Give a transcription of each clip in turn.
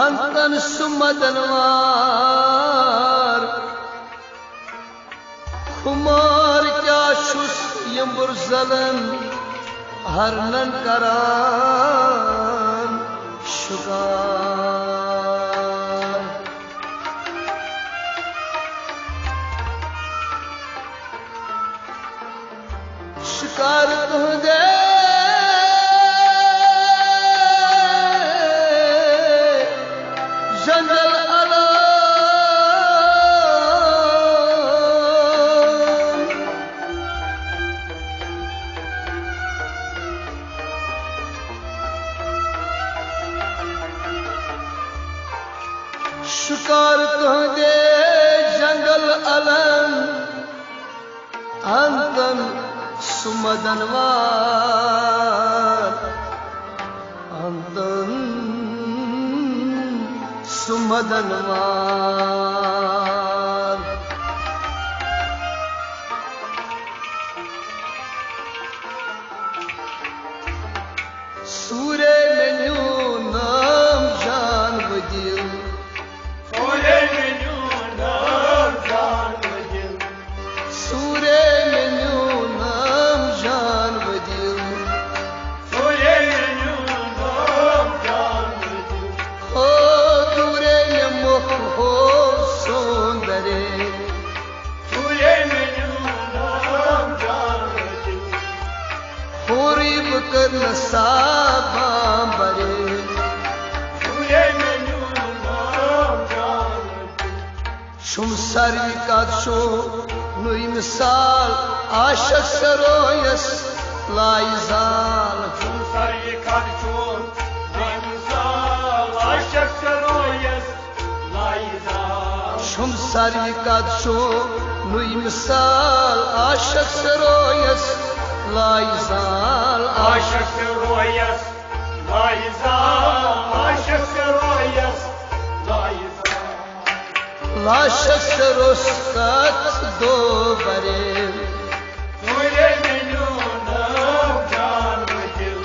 अंतन सुमदनवार खुमार क्या शुस यम्बुर जलन हरनन करान शुगार शिकार तुहदे जंगल शिकार तुहदे जंगल अलम अंतन सुमदनवार अंतन सुमदनवार सूरे मेन्यू नाम जान बदिल सूरे मेन्यू नाम जान बदिल सूरे मेन्यू नाम जान बदिल सूरे मेन्यू नाम जान बदिल हो दूरे में मुख हो सुंदरे सूरे मेन्यू नाम जान बदिल होरी बकर नसाबां बरे सूरे मेन्यू नाम जान बदिल शुम सारी कादशो नुई मिसाल आशक सरोयस लाइजाल शुम सारी कादशो नुई मिसाल आशक सरोयस लाइजाल शुम सारी कादशो नुई मिसाल आशक सरोयस लाइजाल आशक सरोयस लाइजाल आशक सरोयस लाइजाल लाशक सरोस्कत दो बरे सूरे मेन्यू नाम जान बदिल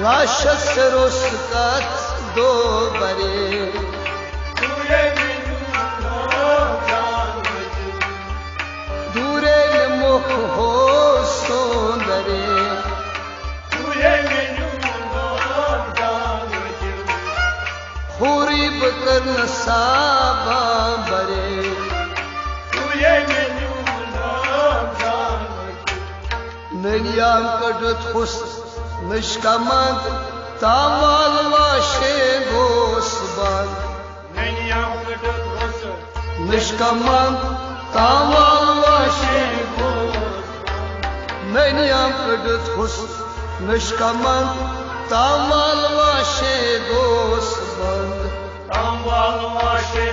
लाशक सरोस्कत दो बरे सूरे मेन्यू नाम जान बदिल दूरे में मुख हो सुंदरे सूरे मेन्यू नाम जान बदिल होरी बकर नसाबां बरे सूरे मेन्यू नाम जान बदिल ननियाम कड़त खुस निष्कामंत तामाल वाशे गोसबान ननियाम कड़त खुस निष्कामंत तामाल वाशे गोसबान ननियाम कड़त खुस निष्कामंत तामाल वाशे गोसबान तामाल वाशे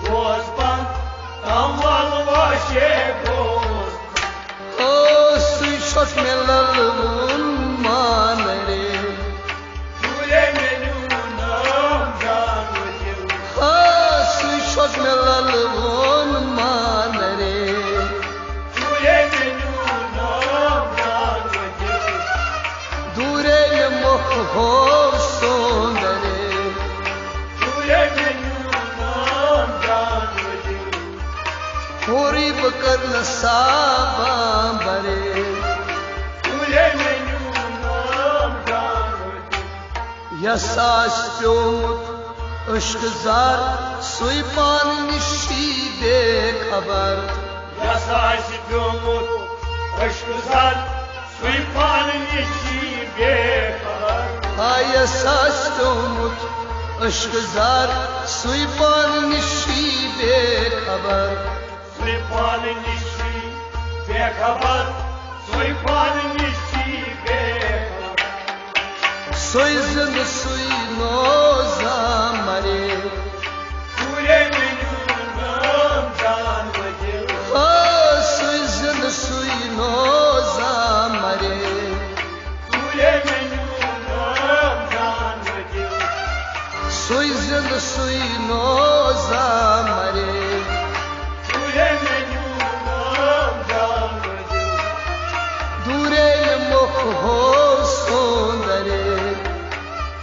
गोसबान तामाल वाशे गोसबान ओ सुशोट में ललमुन मानरे सूरे मेन्यू नाम जान बदिल ओ सुशोट में ललमुन मानरे सूरे मेन्यू नाम जान बदिल दूरे में मुख हो सुंदरे सूरे मेन्यू नाम जान बदिल होरी बकर नसाबां बरे सूरे मेन्यू नाम जान बदिल यसास प्योमुत इश्क जार सुई पान निशी बेखबर यसास प्योमुत इश्क जार सुई पान निशी बेखबर यसास प्योमुत इश्क जार सुई पान निशी बेखबर सुई पान निशी बेखबर सुई पान निशी बेखबर सुई जिंद सुई नौजा मरे सूरे मेन्यू नाम जान बदिल सुई जिंद सुई नौजा मरे सूरे मेन्यू नाम जान बदिल सुई जिंद सुई नौजा मरे सूरे मेन्यू नाम जान बदिल दूरे में मुख हो सुंदरे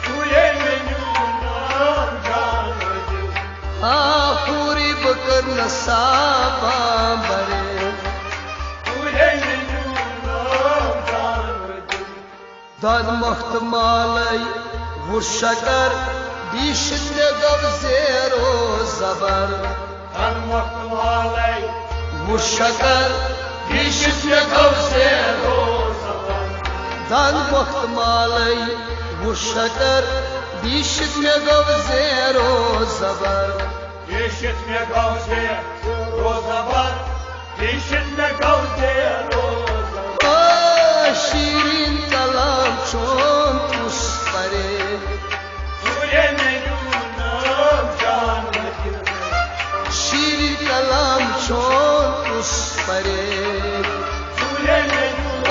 सूरे मेन्यू नाम दद मुख्तमालै वो शकर बीशत में गव ज़ेरो ज़बर दद मुख्तमालै वो शकर बीशत में गव ज़ेरो ज़बर दद मुख्तमालै वो शकर बीशत में गव ज़ेरो ज़बर बीशत में गव ज़ेरो ज़बर बीशत में गव ज़ेरो ज़बर शीरीन कलाम चोन उस परे सूर्य नूनम जान वजिल शीरीन कलाम चोन उस परे सूर्य नूनम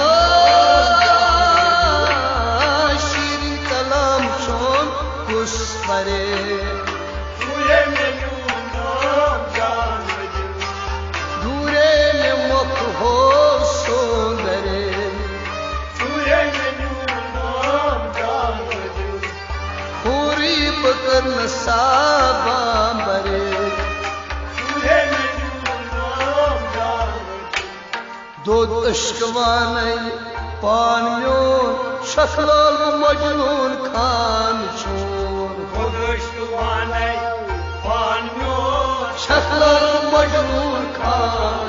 शीरीन कलाम चोन उस परे सूर्य नूनम जान वजिल दूरे में मुख हो सोंदरे बकर साबांबरे दो इश्कवाने पान म्योन शखलाल मजनून खान चोर शखलाल मजनून खान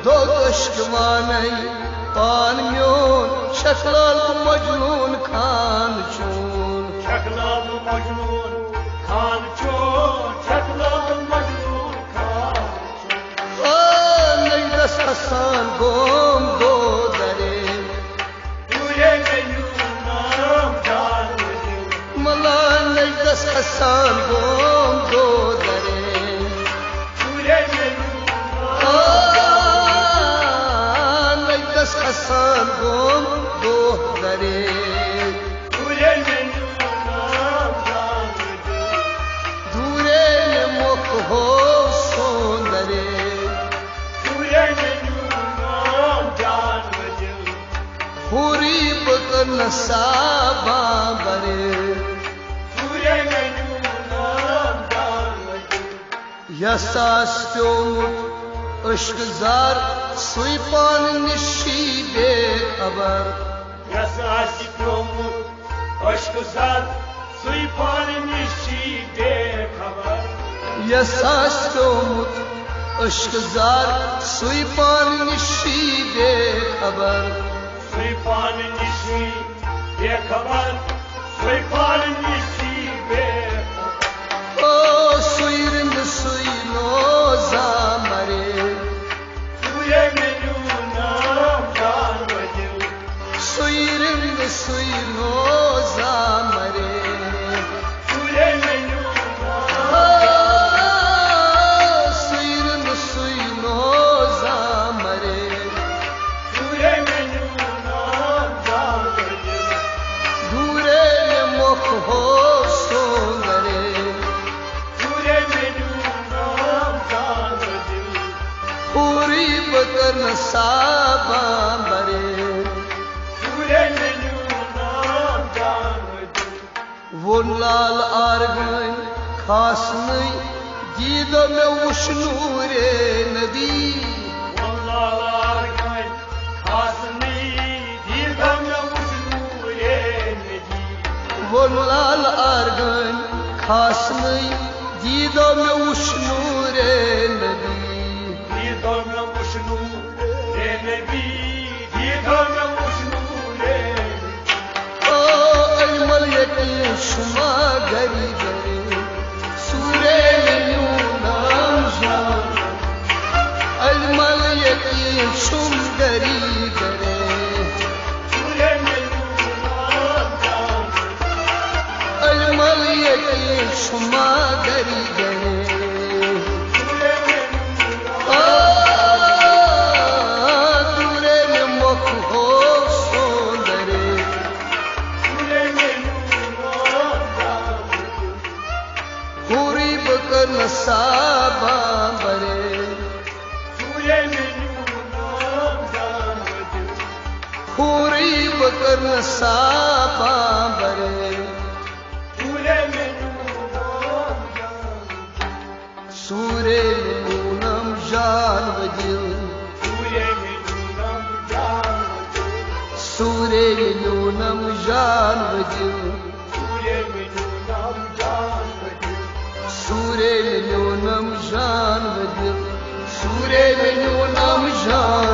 दो इश्कवाने पान म्योन शखलाल मजनून खान चोर शखलाल मजनून खान चोर शखलाल मजनून खान चोर नजदस हसान गोम दो दरे तुझे नूनम जान वजिल मला नजदस हसान गोम दो दरे तुझे नूनम नजदस हसान गोम दो दरे हो सोंदरे हुरी बकन साबांबरे यसास प्योमुत इश्क जार सुई पान निशी बेखबर यसास प्योमुत इश्क जार सुई पान निशी बेखबर यसास प्योमुत इश्क जार सुई पान निशी बेखबर सुई पान निशी बेखबर सुई पान निशी बेखबर ओ सुई रिंद सुई नोजा मरे तुझे नूनम जान वजिल सुई रिंद सुई नोजा मरे तुझे हो सोंदरे पूरी बकर साबांबरे वो लाल आरगन खास नहीं दीदो में उशनूरे नबी वो लाल आरगन खास नहीं दीदो में उशनूरे नबी वो लाल आरगन खास नहीं दीदो में उशनूरे नबी दीदो में उशनूरे नबी दीदो में उशनूरे ओ अजमल यकीन शुमा गरी गरे सूरे नूनम जान अजमल यकीन शुम गरी गरे अजमल यकीन शुमा गरी गरे दूरे में मुख हो सोंदरे पूरी बकर साबांबरे पूरी बकर साबांबरे सूरे नूनम जान वजिल सूरे menunam jan vadil Sure menunam jan vadil Sure menunam jan vadil Sure menunam jan